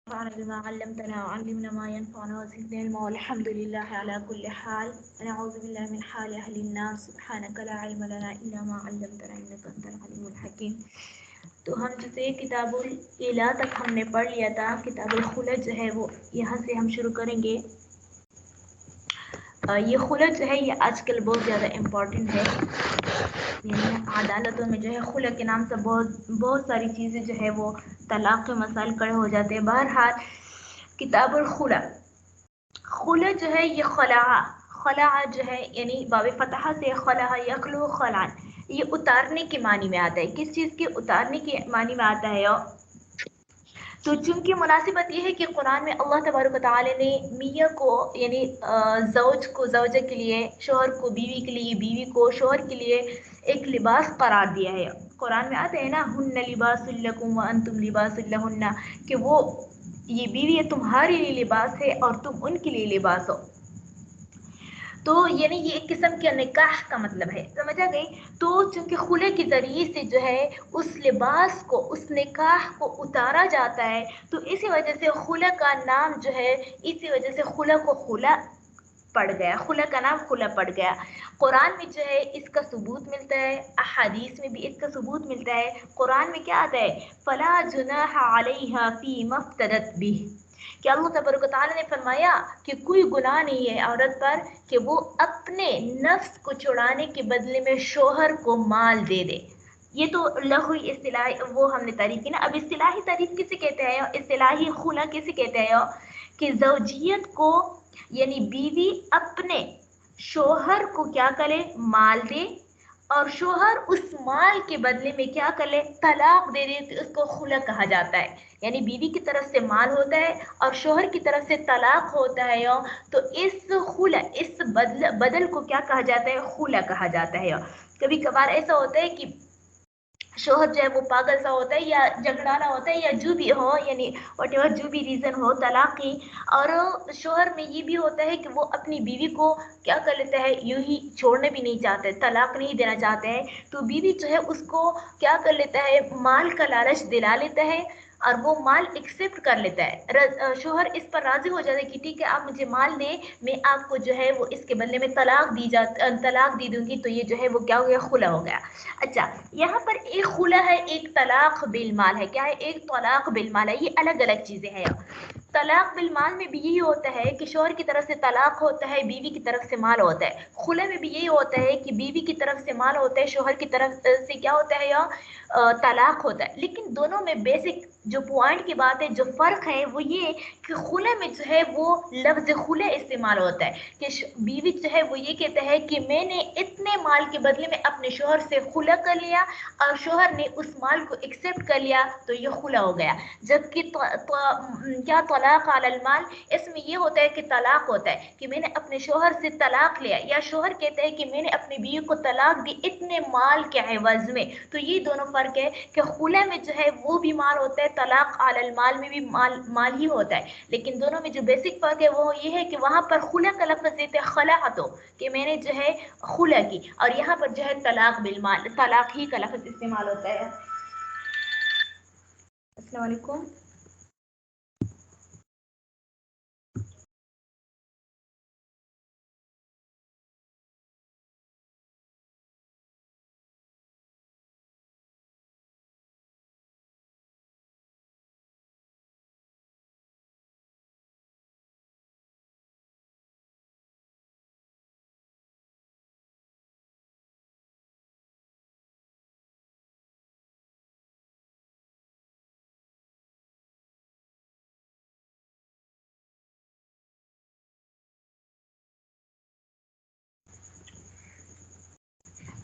بما علمتنا وعلمنا ما ينفعنا وزدنا علما والحمد لله على كل حال. نعوذ بالله من حال أهل النار. سبحانك لا علم لنا إلا ما علمتنا إنك أنت العليم الحكيم. تو ہم جسے کتابُ الإِلَٰہ تک ہم نے پڑھ لیا تھا. کتاب الخلع جو ہے وہ یہاں سے ہم شروع کریں گے. یہ خلع جو ہے یہ آج کل بہت زیادہ امپورٹنٹ ہے. عدالتوں میں جو ہے خلع کے نام سے بہت ساری چیزیں جو ہے وہ طلاق کے مسائل کڑے ہو جاتے ہیں. بہرحال کتاب الخلع، خلع جو ہے یہ خلع جو ہے یعنی باب فتحہ سے خلع یخلع خلعن، یہ اتارنے کے معنی میں آتا ہے. کس چیز کے اتارنے کے معنی میں آتا ہے؟ تو چونکہ مناسبت یہ ہے کہ قرآن میں اللہ تبارک و تعالی نے میاں کو یعنی زوج کو زوجہ کے لیے، شوہر کو بیوی کے لیے، بیوی کو شوہر کے لیے ایک لباس قرار دیا ہے. قرآن میں آتے ہیں نا ہن لباس لکم وانتم لباس لہن، کہ وہ یہ بیوی تمہارے لیے لباس ہے اور تم ان کے لیے لباس ہو. تو یعنی یہ ایک قسم کے نکاح کا مطلب ہے، سمجھا گئی؟ تو چونکہ خلع کے ذریعے سے جو ہے اس لباس کو، اس نکاح کو اتارا جاتا ہے، تو اسی وجہ سے خلع کا نام جو ہے، اسی وجہ سے خلع کو خلع پڑ گیا، خلع کا نام خلع پڑ گیا. قرآن میں جو ہے اس کا ثبوت ملتا ہے، احادیث میں بھی اس کا ثبوت ملتا ہے. قرآن میں کیا آتا ہے؟ فلا جناح علیہا فیما افتدت بہ، کہ اللہ تبارک و تعالی نے فرمایا کہ کوئی گناہ نہیں ہے عورت پر کہ وہ اپنے نفس کو چھڑانے کے بدلے میں شوہر کو مال دے دے. یہ تو لغوی اصطلاح وہ ہم نے تعریف کی نا. اب اصطلاحی تعریف کسے کہتے ہیں؟ اصطلاحی خلع کسے کہتے ہیں؟ کہ زوجیت کو یعنی بیوی اپنے شوہر کو کیا کرے؟ مال دے، اور شوہر اس مال کے بدلے میں کیا کر لے؟ طلاق دے دے، تو اس کو خلع کہا جاتا ہے. یعنی بیوی کی طرف سے مال ہوتا ہے اور شوہر کی طرف سے طلاق ہوتا ہے، تو اس خلع، اس بدل کو کیا کہا جاتا ہے؟ خلع کہا جاتا ہے. کبھی کبھار ایسا ہوتا ہے کہ شوہر جو ہے وہ پاگل سا ہوتا ہے یا جھگڑالا ہوتا ہے یا جو بھی ہو، یعنی واٹ ایور جو بھی ریزن ہو طلاق کی، اور شوہر میں یہ بھی ہوتا ہے کہ وہ اپنی بیوی کو کیا کر لیتا ہے؟ یوں ہی چھوڑنے بھی نہیں چاہتے، طلاق نہیں دینا چاہتے ہیں. تو بیوی جو ہے اس کو کیا کر لیتا ہے؟ مال کا لالچ دلا لیتا ہے اور وہ مال ایکسیپٹ کر لیتا ہے. شوہر اس پر راضی ہو جاتا ہے کہ ٹھیک ہے آپ مجھے مال دیں، میں آپ کو جو ہے وہ اس کے بدلے میں طلاق دی دوں گی. تو یہ جو ہے وہ کیا ہو گیا؟ خلع ہو گیا. اچھا، یہاں پر ایک خلع ہے، ایک طلاق بالمال ہے. کیا ہے؟ ایک طلاق بالمال ہے. یہ الگ الگ چیزیں ہیں. طلاق بالمال میں بھی یہی ہوتا ہے کہ شوہر کی طرف سے طلاق ہوتا ہے، بیوی کی طرف سے مال ہوتا ہے. خلع میں بھی یہی ہوتا ہے کہ بیوی کی طرف سے مال ہوتا ہے، شوہر کی طرف سے کیا ہوتا ہے؟ یا طلاق ہوتا ہے. لیکن دونوں میں بیسک جو پوائنٹ کی بات ہے، جو فرق ہے وہ یہ کہ خلع میں جو ہے وہ لفظ خلع استعمال ہوتا ہے کہ بیوی جو ہے وہ یہ کہتا ہے کہ میں نے اتنے مال کے بدلے میں اپنے شوہر سے خلع کر لیا اور شوہر نے اس مال کو ایکسیپٹ کر لیا، تو یہ خلع ہو گیا. جبکہ کیا طلاق علی المال، اس میں یہ ہوتا ہے کہ طلاق ہوتا ہے کہ میں نے اپنے شوہر سے طلاق لیا، یا شوہر کہتا ہے کہ میں نے اپنی بیوی کو طلاق دی اتنے مال کے عوض میں. تو یہ دونوں فرق ہے کہ خلع میں جو ہے وہ بھی مال ہوتا ہے، طلاق علی المال میں بھی مال ہی ہوتا ہے. لیکن دونوں میں جو بیسک فرق ہے وہ یہ ہے کہ وہاں پر خلع کا لفظ دیتے ہیں خلعت، کہ میں نے جو ہے خلع کی، اور یہاں پر جو ہے طلاق بالمال، طلاق ہی کا لفظ استعمال ہوتا ہے. السلام علیکم.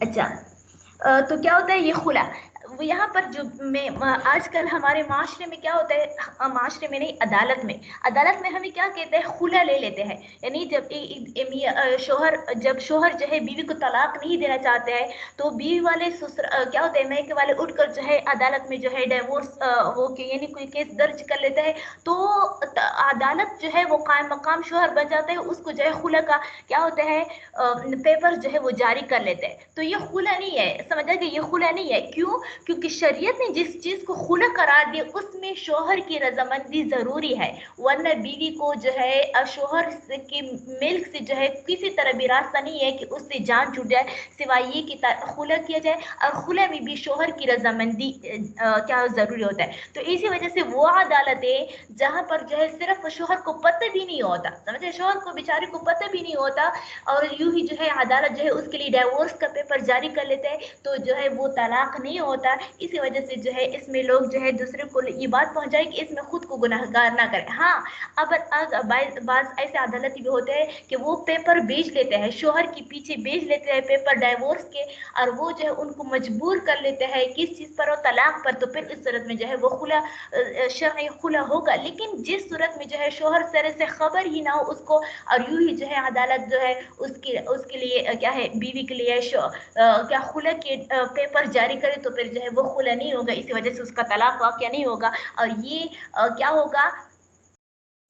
اچھا، تو کیا ہوتا ہے یہ خلع؟ یہاں پر جو میں آج کل ہمارے معاشرے میں کیا ہوتا ہے، معاشرے میں نہیں، عدالت میں ہمیں کیا کہتے ہیں؟ خلع لے لیتے ہیں. یعنی جب شوہر جو ہے بیوی کو طلاق نہیں دینا چاہتے ہیں، تو بیوی والے کیا ہوتے ہیں، میکے والے اٹھ کر جو ہے عدالت میں جو ہے ڈیورس وہ یعنی کوئی کیس درج کر لیتا ہے. تو عدالت جو ہے وہ قائم مقام شوہر بن جاتا ہے، اس کو جو ہے خلع کا کیا ہوتا ہے؟ پیپر جو ہے وہ جاری کر لیتے ہیں. تو یہ خلع نہیں ہے، سمجھا کہ یہ خلع نہیں ہے. کیوں؟ کیونکہ شریعت نے جس چیز کو خلا قرار دیا اس میں شوہر کی رضامندی ضروری ہے، ورنہ بیوی کو جو ہے شوہر کے ملک سے جو ہے کسی طرح بھی راستہ نہیں ہے کہ اس سے جان چھوٹ جائے، سوائے یہ کہ خلا کیا جائے، اور خلا میں بھی شوہر کی رضامندی کیا ضروری ہوتا ہے۔ تو اسی وجہ سے وہ عدالتیں جہاں پر جو ہے صرف شوہر کو پتہ بھی نہیں ہوتا، سمجھے، شوہر کو بیچارے کو پتہ بھی نہیں ہوتا، اور یوں ہی جو ہے عدالت جو ہے اس کے لیے ڈیورس کا پیپر جاری کر لیتے ہیں، تو جو ہے وہ طلاق نہیں ہوتا۔ اسی وجہ سے جو ہے اس میں لوگ جو ہے دوسرے کو یہ بات پہنچائے کہ اس میں خود کو گناہگار نہ کرے۔ ہاں، اب بعض ایسے عدالتی بھی ہوتے ہیں کہ وہ پیپر بیچ لیتے ہیں، شوہر کے پیچھے بیچ لیتے ہیں پیپر ڈیورس کے، اور وہ جو ہے ان کو مجبور کر لیتے ہیں کس چیز پر، اور طلاق پر، تو پھر اس صورت میں جو ہے وہ خلا شرعی خلا ہوگا۔ لیکن جس صورت میں جو ہے شوہر سرے سے خبر ہی نہ ہو اس کو، اور یوں ہی جو ہے عدالت جو ہے اس کے لیے کیا ہے بیوی کے لیے کیا خلا کے پیپر جاری کرے، تو پھر جو ہے وہ خلا نہیں ہوگا، اسی وجہ سے اس کا طلاق واقع نہیں ہوگا، اور یہ کیا ہوگا،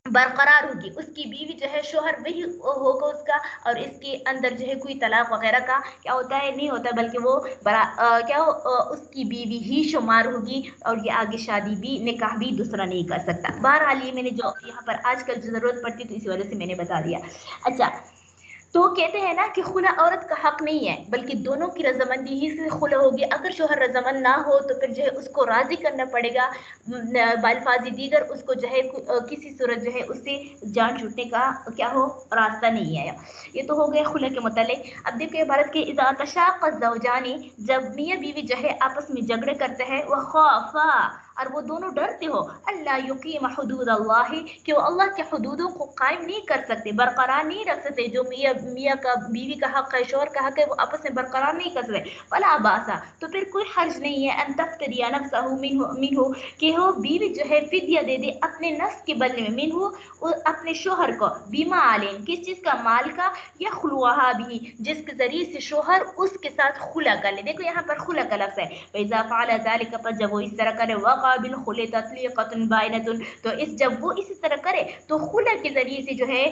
برقرار ہوگی، اس کی بیوی جو ہے شوہر وہی ہوگا اس کا، اور اس کے اندر جو ہے کوئی طلاق وغیرہ کا کیا ہوتا ہے نہیں ہوتا، بلکہ وہ اس کی بیوی ہی شمار ہوگی، اور یہ آگے شادی بھی نکاح بھی دوسرا نہیں کر سکتا۔ بہرحال یہ میں نے جو یہاں پر آج کل جو ضرورت پڑتی تو اسی وجہ سے میں نے بتا دیا۔ اچھا، تو کہتے ہیں نا کہ خلا عورت کا حق نہیں ہے، بلکہ دونوں کی رضامندی ہی سے خلا ہوگی۔ اگر شوہر رضامند نہ ہو تو پھر جو ہے اس کو راضی کرنا پڑے گا، بالفاظ دیگر اس کو جو ہے کسی صورت جو ہے اس سے جان چھوٹنے کا کیا ہو راستہ نہیں ہے۔ یہ تو ہو گئے خلا کے متعلق۔ اب دیکھو عبارت کے اذا تشاق الزوجان، جب میاں بیوی جو ہے آپس میں جھگڑے کرتے ہیں، وخافا، اور وہ دونوں ڈرتے ہو، اللہ یقیم حدود اللہ، کہ وہ اللہ کے حدودوں کو قائم نہیں کر سکتے، برقرار نہیں رکھ سکتے، جو میاں کا بیوی کا حق ہے، شوہر کا حق ہے، وہ آپس میں برقرار نہیں کر سکتے، فلا باسا، تو پھر کوئی حرج نہیں ہے، ان تفتری نفسہ منہ، کہ وہ بیوی جو ہے فدیہ دے دے اپنے نفس کے بدلے میں، منہ اپنے شوہر کو، بیما عالین، کس چیز کا، مال کا، یا خلوہا بھی، جس کے ذریعے سے شوہر اس کے ساتھ خلا کر لے۔ دیکھو یہاں پر خلا کا لفظ ہے، فَإِذَا فَعَلَ ذَلِكَ، پر جب وہ اس طرح کرے، وَقَعَ بِالْخُلِ تَطْلِيقَةٌ بَائِنَةٌ، تو جب وہ اسی طرح کرے تو خلا کے ذریعے سے جو ہے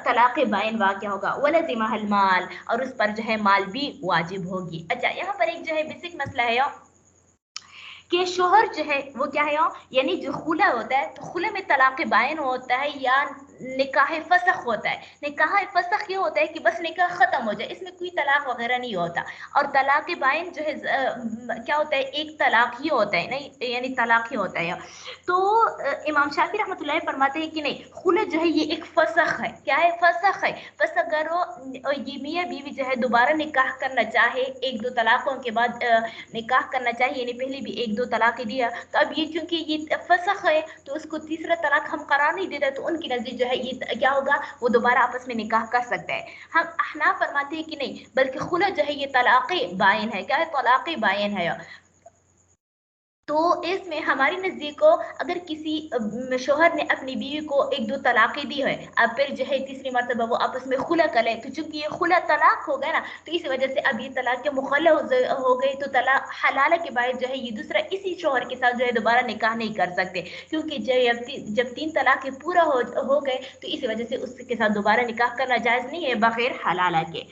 طلاق بائن واقع ہوگا، وَلَزِمَهَا الْمَالُ، اور اس پر جو ہے مال بھی واجب ہوگی۔ اچھا، یہاں پر ایک جو ہے بیسک مسئلہ ہے کہ شوہر جو ہے وہ کیا ہے، یعنی جو خلا ہوتا ہے تو خلا میں طلاق بائن ہوتا ہے یا نکاح فسخ ہوتا ہے۔ نکاح فسخ یہ ہوتا ہے کہ بس نکاح ختم ہو جائے، اس میں کوئی طلاق وغیرہ نہیں ہوتا، اور طلاق بائن جو ہے کیا ہوتا ہے، ایک طلاق ہی ہوتا ہے، نہیں یعنی طلاق ہی ہوتا ہے۔ تو امام شافعی رحمۃ اللہ فرماتے ہیں کہ نہیں، خلا جو ہے یہ ایک فسخ ہے، کیا ہے، فسخ ہے۔ بس اگر یہ میاں بیوی جو ہے دوبارہ نکاح کرنا چاہے، ایک دو طلاقوں کے بعد نکاح کرنا چاہیے، یعنی پہلے بھی ایک دو طلاق دیا، تو اب یہ چونکہ یہ فسخ ہے تو اس کو تیسرا طلاق ہم قرار نہیں دیتا، تو ان کی نزدیک جو ہے یہ کیا ہوگا، وہ دوبارہ آپس میں نکاح کر سکتا ہے۔ ہم احناف فرماتے ہیں کہ نہیں، بلکہ خلا جو ہے یہ طلاق بائن ہے، کیا ہے، طلاق بائن ہے۔ تو اس میں ہماری نزدیک کو اگر کسی شوہر نے اپنی بیوی کو ایک دو طلاقیں دی ہے، اب پھر جو ہے تیسری مرتبہ وہ آپس میں خلا کر لے، تو چونکہ یہ خلا طلاق ہو گیا نا، تو اس وجہ سے اب یہ طلاق کے مخلع ہو گئی، تو طلاق حلالہ کے بعد جو ہے یہ دوسرا اسی شوہر کے ساتھ جو ہے دوبارہ نکاح نہیں کر سکتے، کیونکہ جب تین طلاقیں پورا ہو گئے تو اس وجہ سے اس کے ساتھ دوبارہ نکاح کرنا جائز نہیں ہے بغیر حلالہ کے۔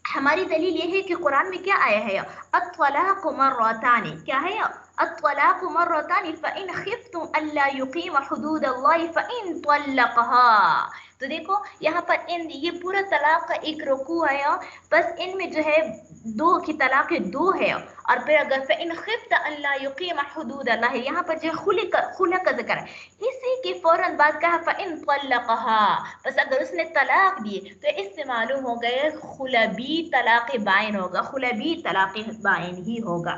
ہماری دلیل یہ ہے کہ قرآن میں کیا آیا ہے، الطلاق مرتان، کیا ہے، الطلاق مرتان فإن خفتم ألا يقيم حدود الله فإن طلقها۔ تو دیکھو یہاں پر یہ پورا طلاق کا ایک رکوع ہے، بس ان میں جو ہے دو کی طلاق دو ہے، اور پھر اگر فإن خفت ألا يقيم حدود الله، یہاں پر جو خلا کا ذکر ہے، اسی کے فوراً بعد کہا فإن طلقها، بس اگر اس نے طلاق دی تو اس سے معلوم ہو گئے خلا بھی طلاق بائن ہوگا، خلا بھی طلاق بائن ہی ہوگا۔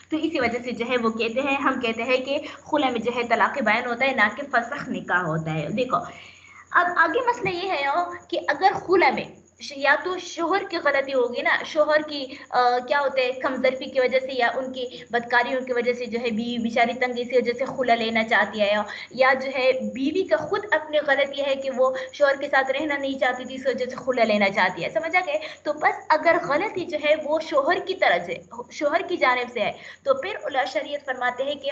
تو اسی وجہ سے جو ہے وہ کہتے ہیں، ہم کہتے ہیں کہ خلا میں جو ہے طلاق بائن ہوتا ہے، نہ کہ فسخ نکاح ہوتا ہے۔ دیکھو اب آگے مسئلہ یہ ہے کہ اگر خلا میں یا تو شوہر کی غلطی ہوگی نا، شوہر کی کیا ہوتا ہے کمظرفی کی وجہ سے، یا ان کی بدکاریوں کی وجہ سے جو ہے بیوی بیچاری تنگی سے وجہ سے خلا لینا چاہتی ہے، یا جو ہے بیوی کا خود اپنی غلطی ہے کہ وہ شوہر کے ساتھ رہنا نہیں چاہتی تھی، اس وجہ سے خلا لینا چاہتی ہے، سمجھا گئے۔ تو بس اگر غلطی جو ہے وہ شوہر کی طرف سے، شوہر کی جانب سے ہے، تو پھر شریعت فرماتے ہیں کہ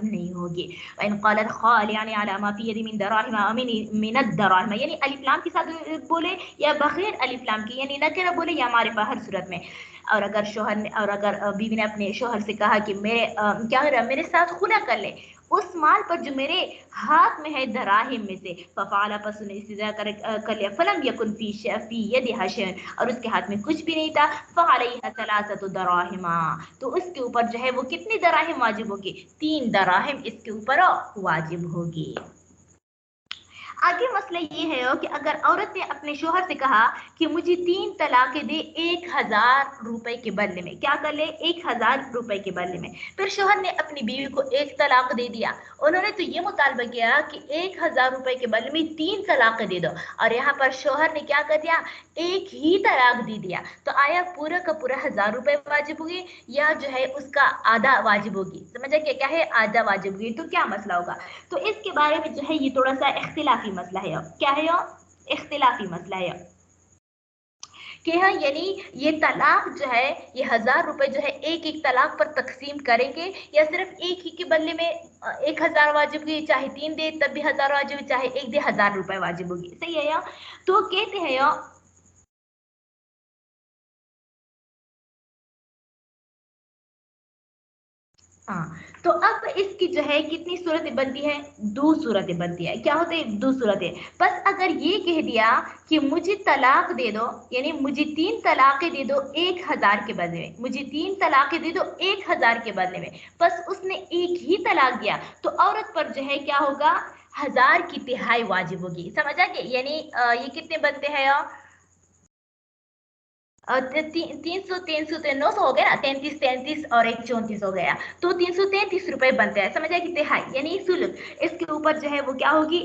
نہیں ہوگی. وَإِنْ قَالَتْ خَالِعًا عَلَى مَا فِي يَدِي مِنْ دَرَاهِمَ مِنَ الدَّرَاهِمَ یعنی الف لام کے ساتھ بولے یا بغیر الف لام کی یعنی نکرہ بولے یا معرفہ ہر صورت میں. اور اگر شوہر نے اور اگر بیوی نے اپنے شوہر سے کہا کہ میرے ساتھ خلا کر لے اس مال پر جو میرے ہاتھ میں ہے دراہم میں سے ففعل پس نے استدعاء کر لیا فلم یکن فی یدها شیء اور اس کے ہاتھ میں کچھ بھی نہیں تھا فعلیہ ثلاثۃ دراہم تو اس کے اوپر جو ہے وہ کتنی دراہم واجب ہوگی 3 دراہم اس کے اوپر واجب ہوگی. آگے مسئلہ یہ ہے کہ اگر عورت نے اپنے شوہر سے کہا کہ مجھے 3 طلاقیں دے 1000 روپے کے بدلے میں کیا کر لے 1000 روپے کے بدلے میں. پھر شوہر نے اپنی بیوی کو 1 طلاق دے دیا. انہوں نے تو یہ مطالبہ کیا کہ 1000 روپے کے بدلے میں 3 طلاقیں دے دو اور یہاں پر شوہر نے کیا کر دیا 1 ہی طلاق دے دیا. تو آیا پورا کا پورا 1000 روپے واجب ہوگی یا جو ہے اس کا آدھا واجب ہوگی. سمجھا کہ کیا ہے آدھا واجب ہوگی. تو کیا مسئلہ ہوگا تو اس کے بارے میں جو ہے یہ تھوڑا سا اختلافی مسئلہ ہے. کیا ہے اختلافی مسئلہ ہے کہ ہاں یعنی یہ طلاق جو ہے یہ 1000 روپے جو ہے ایک طلاق پر تقسیم کریں گے یا صرف ایک ہی کے بدلے میں 1000 واجب ہوگی چاہے 3 دے تب بھی 1000 واجب ہوگی چاہے 1 دے 1000 روپے واجب ہوگی. صحیح ہے یا تو کہتے ہیں تو اب اس کی جو ہے کتنی صورتیں بنتی ہے 2 صورتیں بنتی ہے. کیا ہوتے ہیں 2 صورتیں. بس اگر یہ کہہ دیا کہ مجھے طلاق دے دو یعنی مجھے 3 طلاقیں دے دو 1000 کے بدلے میں مجھے 3 طلاقیں دے دو 1000 کے بدلے میں بس اس نے ایک ہی طلاق دیا تو عورت پر جو ہے کیا ہوگا 1000 کی تہائی واجب ہوگی. سمجھا کہ یعنی یہ کتنے بنتے ہیں 300 900 ہو گیا 33 اور 1 34 ہو گیا تو 333 روپے بنتے ہیں. سمجھا کہ تہائی یعنی ثلث. اس کے اوپر جو ہے وہ کیا ہوگی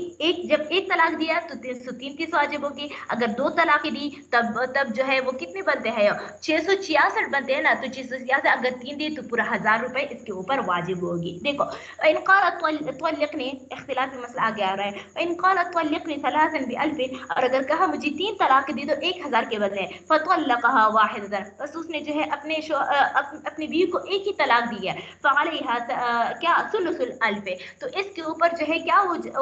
جب 1 طلاق دیا تو 333 واجب ہوگی. اگر 2 طلاقیں دی تب جو ہے وہ کتنے بنتے ہیں 666 بنتے ہیں نا. تو 666 اگر 3 دی تو پورا 1000 روپے اس کے اوپر واجب ہوگی. دیکھو ان قالت طلقني اختلاف مسئلہ آگے آ رہا ہے. ان قالت طلقني ثلاثا ب1000 اور اگر کہا مجھے 3 طلاق دے دو 1000 کے بدلے فطلقها واحدہ بس اس نے جو ہے اپنی بیوی کو ایک ہی طلاق دی ہے فعلیها کیا ثلث الالف تو اس کے اوپر جو ہے کیا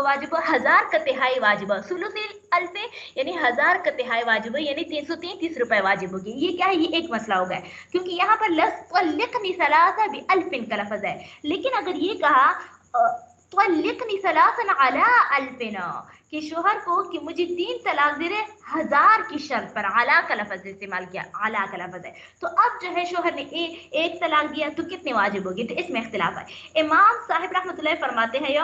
واجب 1000 کا تہائی واجب ثلث الالف یعنی 1000 کا تہائی واجب یعنی 333 روپے واجب ہوگی. یہ کیا ہے یہ ایک مسئلہ ہوگا کیونکہ یہاں پر طلقني ثلاثا ب1000 کا لفظ ہے. لیکن اگر یہ کہا طلقني ثلاثا على 1000 کہ شوہر کو کہ مجھے 3 طلاق دے رہے 1000 کی شرط پر علا کا لفظ استعمال کیا علا کا لفظ ہے تو اب جو ہے شوہر نے ایک طلاق دیا تو کتنے واجب ہوگی. تو اس میں اختلاف ہے. امام صاحب رحمۃ اللہ فرماتے ہیں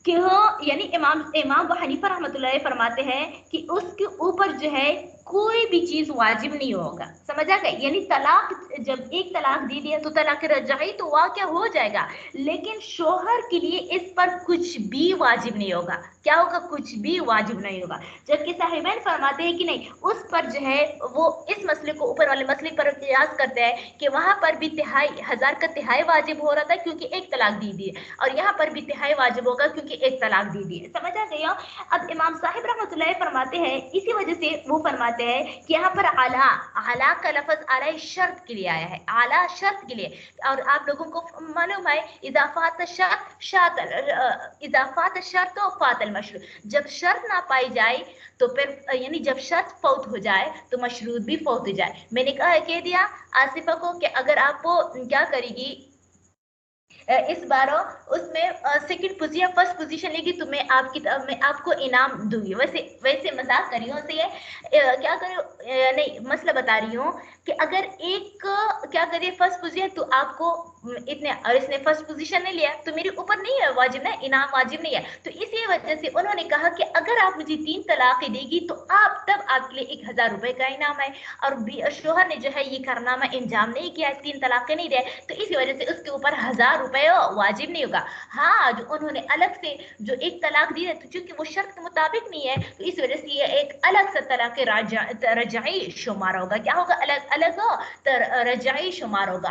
کہ یعنی امام ابو حنیفہ رحمۃ اللہ فرماتے ہیں کہ اس کے اوپر جو ہے کوئی بھی چیز واجب نہیں ہوگا. سمجھا گیا یعنی طلاق جب 1 طلاق دے دیا تو طلاق رجعی تو واقع ہو جائے گا لیکن شوہر کے لیے اس پر کچھ بھی واجب نہیں ہوگا. کیا ہوگا کچھ بھی واجب نہیں ہوگا. جبکہ صاحبین فرماتے ہیں کہ نہیں اس پر جو ہے وہ اس مسئلے کو اوپر والے مسئلے پر قیاس کرتے ہیں کہ وہاں پر بھی 1000 کا تہائی واجب ہو رہا تھا کیونکہ 1 طلاق دی دی اور یہاں پر بھی تہائی واجب ہوگا کیونکہ 1 طلاق دی دی. سمجھا گیا. اب امام صاحب رحمۃ اللہ فرماتے ہیں اسی وجہ سے وہ فرماتے ہیں کہ یہاں پر اعلیٰ کا لفظ اعلیٰ شرط کے لیے آیا ہے اعلیٰ شرط کے لیے. اور آپ لوگوں کو معلوم ہے اضافات شرط و فات المشروط جب شرط نہ پائی جائے تو پھر یعنی جب شرط فوت ہو جائے تو مشروط بھی فوت ہو جائے. میں نے کہہ دیا آصفہ کو کہ اگر آپ وہ کیا کرے گی اس بار اس میں سیکنڈ پوزیشن فرسٹ پوزیشن لے گی تو میں آپ کو انعام دوں گی. ویسے مذاق کر رہی ہوں سے کیا کرو نہیں مسئلہ بتا رہی ہوں کہ اگر ایک کیا کریے فرسٹ پوزیشن تو آپ کو اتنے اور اس نے فرسٹ پوزیشن نہیں لیا تو میرے اوپر نہیں ہے واجب نا انعام واجب نہیں ہے. تو اسی وجہ سے انہوں نے کہا کہ اگر آپ مجھے 3 طلاقیں دے گی تو تب آپ کے لیے 1000 روپے کا انعام ہے. اور شوہر نے جو ہے یہ کارنامہ انجام نہیں کیا 3 طلاقیں نہیں دے تو اسی وجہ سے اس کے اوپر 1000 روپے واجب نہیں ہوگا. ہاں جو انہوں نے الگ سے جو 1 طلاق دی ہے تو چونکہ وہ شرط کے مطابق نہیں ہے تو اس وجہ سے یہ ایک الگ سے طلاق رجعی شمار ہوگا. کیا ہوگا الگ رجعی شمار ہوگا.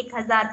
1000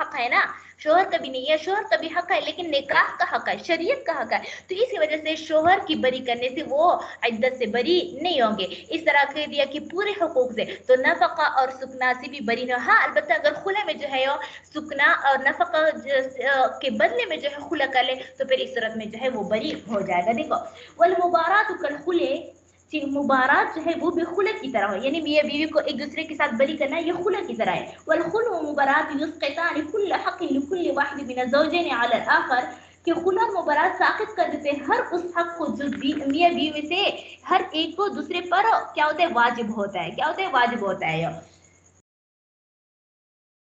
حق ہے نا، شوہر کا بھی نہیں ہے، شوہر کا بھی حق ہے لیکن نکاح کا حق ہے، شریعت کا حق ہے، تو اسی وجہ سے شوہر کی بری کرنے سے وہ عدت سے بری نہیں ہوں گے۔ اس طرح کہہ دیا کہ پورے حقوق سے، تو نفقہ اور سکنا سے بھی بری نہ، ہاں البتہ اگر خلع میں جو ہے سکنا اور نفقہ کے بدلے میں جو ہے خلع کر لے تو پھر اس صورت میں جو ہے وہ بری ہو جائے گا۔ دیکھو والمبارات کالخلع، مبارات جو ہے وہ بھی خلع کی طرح ہو، یعنی میاں بیوی کو ایک دوسرے کے ساتھ بری کرنا یہ خلع کی طرح ہے۔ والخلع ومبارات یسقطان كل حق لكل واحد من الزوجين على الآخر، کہ خلع مبارات ساقط کر دیتے ہیں ہر اس حق کو جو میاں بیوی سے ہر ایک کو دوسرے پر کیا ہوتا ہے واجب ہوتا ہے، کیا ہوتا ہے واجب ہوتا ہے۔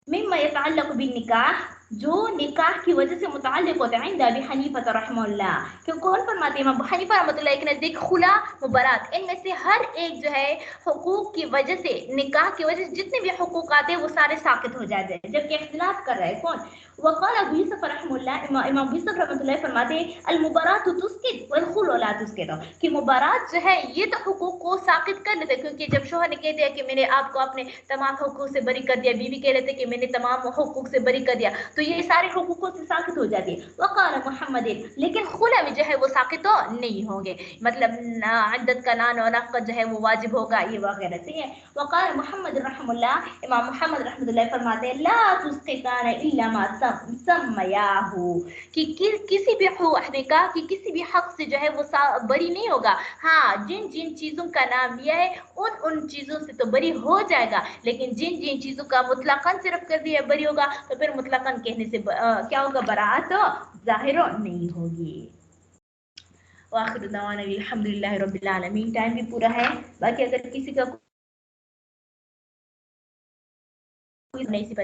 مما يتعلق بالنکاح، جو نکاح کی وجہ سے متعلق ہوتا ہے، عند ابی حنیفہ رحمہ اللہ، کہ کون فرماتے ہیں امام ابو حنیفہ رحمۃ اللہ کے نزدیک خلع مبارات ان میں سے ہر ایک جو ہے حقوق کی وجہ سے، نکاح کی وجہ سے جتنے بھی حقوق آتے ہیں وہ سارے ساقط ہو جاتے ہیں، جبکہ اختلاف کر رہا ہے کون؟ وقال ابو یوسف رحمہ اللہ، امام ابو یوسف رحمۃ اللہ فرماتے ہیں المبارات تسقط والخلع لا تسقط، کہ مبارات جو ہے یہ تو حقوق کو ساقط کر لیتے، کیونکہ جب شوہر نے کہہ دیا کہ میں نے آپ کو اپنے تمام حقوق سے بری کر دیا، بیوی کہہ لیتے کہ میں نے تمام حقوق سے بری کر دیا، تو یہ سارے حقوق سے ساقط ہو جاتی ہے۔ وقال محمد، لیکن خلع میں جو ہے وہ ساقط تو نہیں ہوں گے، مطلب عدت کا نان و نفقہ جو ہے وہ واجب ہوگا یہ وغیرہ سے ہے۔ وقال محمد رحم اللہ، امام محمد رحمۃ اللہ فرماتے ہیں لا تسقطان الا ما سمیاہ، کہ کسی بھی نکاح کی کسی بھی حق سے جو ہے وہ بری نہیں ہوگا، ہاں جن جن چیزوں کا نام لیا ہے ان چیزوں سے تو بری ہو جائے گا، لیکن جن جن چیزوں کا مطلقاً صرف کر دیا بری ہوگا تو پھر مطلقاً کہنے سے کیا ہوگا، براءت ظاہر نہیں ہوگی۔ وآخر دعوانا الحمدللہ رب العالمین۔ ٹائم بھی پورا ہے، باقی اگر کسی کا کوئی نہیں سی